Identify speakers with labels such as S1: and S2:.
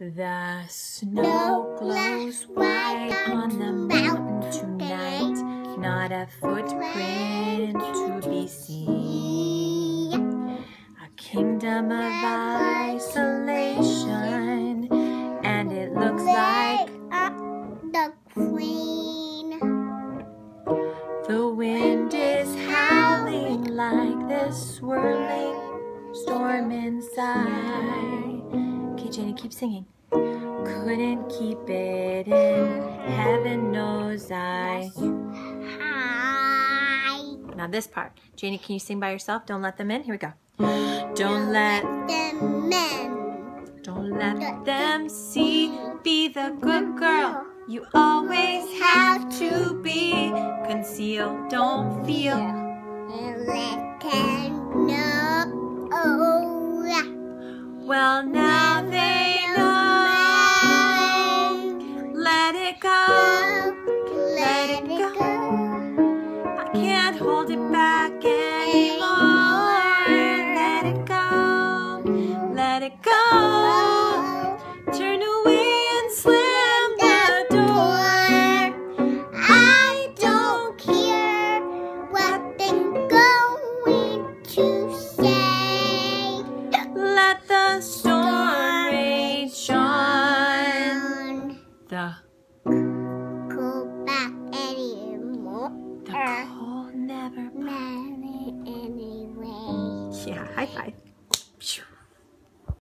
S1: The snow glows white on the mountain tonight, not a footprint to be seen. A kingdom of isolation, and it looks like
S2: the queen.
S1: The wind is howling like this swirling storm inside. Okay, Janie, keep singing. Couldn't keep it in, heaven knows I.
S2: Hi.
S1: Now this part. Janie, can you sing by yourself? Don't let them in. Here we go. Don't let
S2: them in.
S1: Don't let them see. Be the good girl you always have to be. Conceal, don't feel.
S2: Let them know.
S1: Well, now they know. Let it go. Let it go. I can't hold it back anymore. Let it go. Let it go. Turn away and slam the door.
S2: I don't care what they're going to say.
S1: Let the storm rage on. The